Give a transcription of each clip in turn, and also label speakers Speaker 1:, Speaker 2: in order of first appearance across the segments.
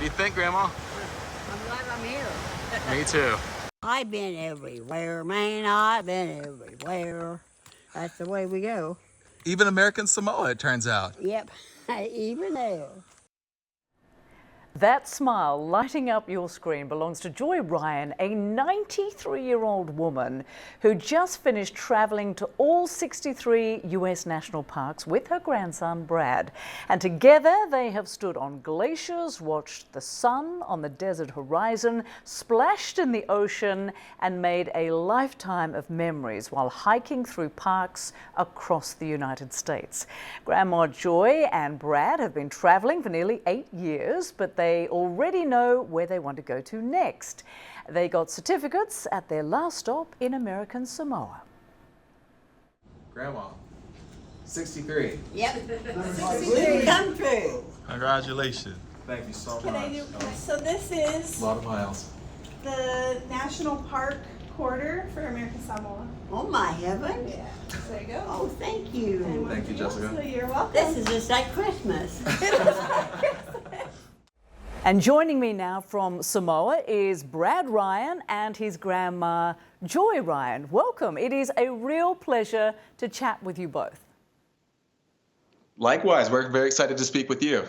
Speaker 1: you think, Grandma?
Speaker 2: I'm glad I'm here.
Speaker 1: Me too.
Speaker 2: I've been everywhere, man. I've been everywhere. That's the way we go.
Speaker 1: Even American Samoa, it turns out.
Speaker 2: Yep, even there.
Speaker 3: That smile lighting up your screen belongs to Joy Ryan, a 93-year-old woman who just finished traveling to all 63 US national parks with her grandson Brad. And together they have stood on glaciers, watched the sun on the desert horizon, splashed in the ocean, and made a lifetime of memories while hiking through parks across the United States. Grandma Joy and Brad have been traveling for nearly 8 years, but they already know where they want to go to next. They got certificates at their last stop in American Samoa.
Speaker 1: Grandma, 63.
Speaker 2: Yep, come true.
Speaker 1: Congratulations. Thank you so much.
Speaker 4: So this is
Speaker 1: A lot of miles.
Speaker 4: the National Park quarter for American Samoa.
Speaker 2: Oh my heavens.
Speaker 4: Yeah. So there you go.
Speaker 2: Oh, thank you.
Speaker 1: Thank you, Jessica.
Speaker 4: So you're welcome.
Speaker 2: This is just like Christmas.
Speaker 3: And joining me now from Samoa is Brad Ryan and his grandma Joy Ryan. Welcome. It is a real pleasure to chat with you both.
Speaker 1: Likewise, we're very excited to speak with you.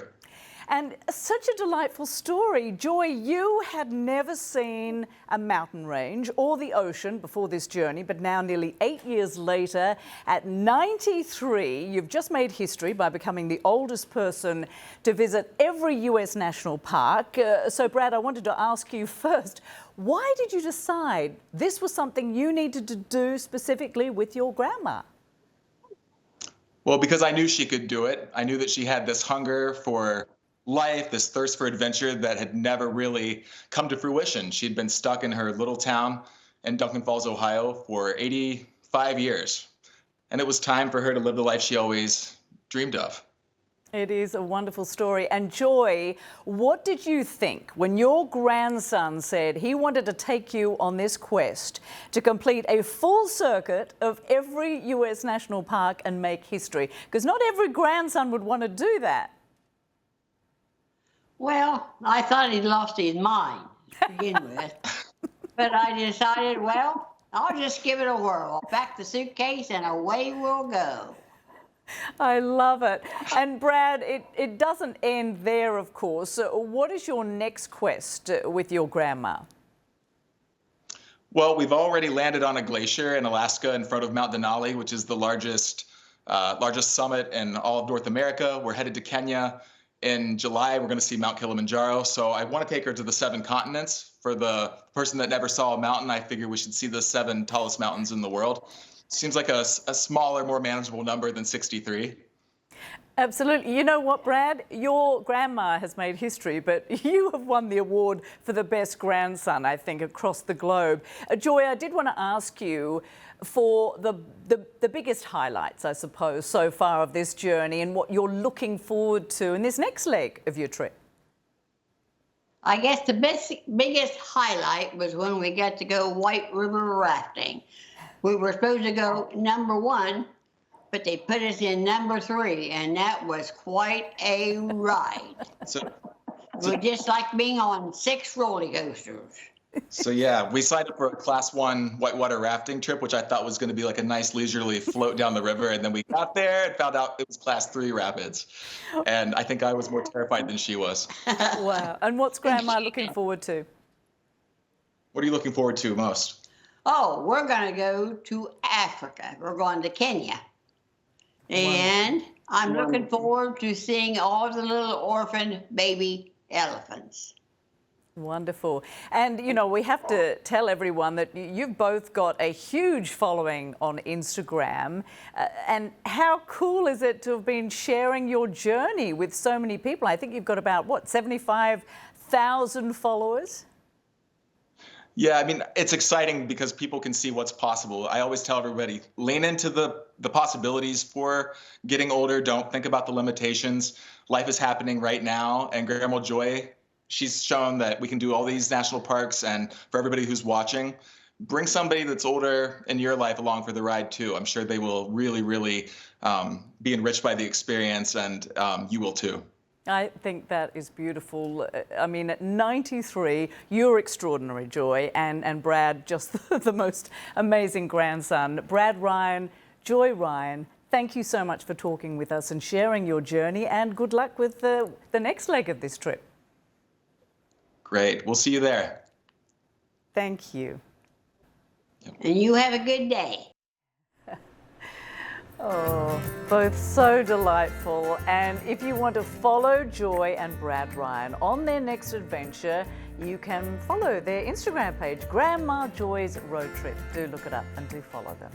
Speaker 3: And such a delightful story. Joy, you had never seen a mountain range or the ocean before this journey, but now nearly 8 years later, at 93, you've just made history by becoming the oldest person to visit every US national park. So Brad, I wanted to ask you first, why did you decide this was something you needed to do specifically with your grandma?
Speaker 1: Well, because I knew she could do it. I knew that she had this hunger for life, this thirst for adventure that had never really come to fruition. She'd been stuck in her little town in Duncan Falls, Ohio for 85 years. And it was time for her to live the life she always dreamed of.
Speaker 3: It is a wonderful story. And Joy, what did you think when your grandson said he wanted to take you on this quest to complete a full circuit of every US national park and make history? Because not every grandson would want to do that.
Speaker 2: Well, I thought he'd lost his mind to begin with. But I decided, well, I'll just give it a whirl. Pack the suitcase and away we'll go.
Speaker 3: I love it. And Brad, it doesn't end there, of course. So what is your next quest with your grandma?
Speaker 1: Well, we've already landed on a glacier in Alaska in front of Mount Denali, which is the largest summit in all of North America. We're headed to Kenya. In July, we're going to see Mount Kilimanjaro. So I want to take her to the 7 continents. For the person that never saw a mountain, I figure we should see the 7 tallest mountains in the world. Seems like a smaller, more manageable number than 63.
Speaker 3: Absolutely. You know what, Brad? Your grandma has made history, but you have won the award for the best grandson, I think, across the globe. Joy, I did want to ask you for the biggest highlights, I suppose, so far of this journey and what you're looking forward to in this next leg of your trip.
Speaker 2: I guess the biggest highlight was when we got to go White River rafting. We were supposed to go number 1, but they put us in number 3, and that was quite a ride.
Speaker 1: So
Speaker 2: It was just like being on 6 roller coasters.
Speaker 1: yeah, we signed up for a class 1 whitewater rafting trip, which I thought was going to be like a nice leisurely float down the river. And then we got there and found out it was class 3 rapids. And I think I was more terrified than she was.
Speaker 3: Wow. And what's Grandma looking forward to?
Speaker 1: What are you looking forward to most?
Speaker 2: Oh, we're going to go to Africa. We're going to Kenya. And I'm looking forward to seeing all the little orphan baby elephants.
Speaker 3: Wonderful. And, you know, we have to tell everyone that you've both got a huge following on Instagram. And how cool is it to have been sharing your journey with so many people? I think you've got about, what, 75,000 followers?
Speaker 1: Yeah, I mean, it's exciting because people can see what's possible. I always tell everybody, lean into the possibilities for getting older. Don't think about the limitations. Life is happening right now. And Grandma Joy, she's shown that we can do all these national parks. And for everybody who's watching, bring somebody that's older in your life along for the ride too. I'm sure they will really, really be enriched by the experience, and you will too.
Speaker 3: I think that is beautiful. I mean, at 93, you're extraordinary, Joy, and Brad, just the most amazing grandson. Brad Ryan, Joy Ryan, thank you so much for talking with us and sharing your journey, and good luck with the next leg of this trip.
Speaker 1: Great. We'll see you there.
Speaker 3: Thank you.
Speaker 2: And you have a good day.
Speaker 3: Oh, both so delightful. And if you want to follow Joy and Brad Ryan on their next adventure, you can follow their Instagram page, Grandma Joy's Road Trip. Do look it up and do follow them.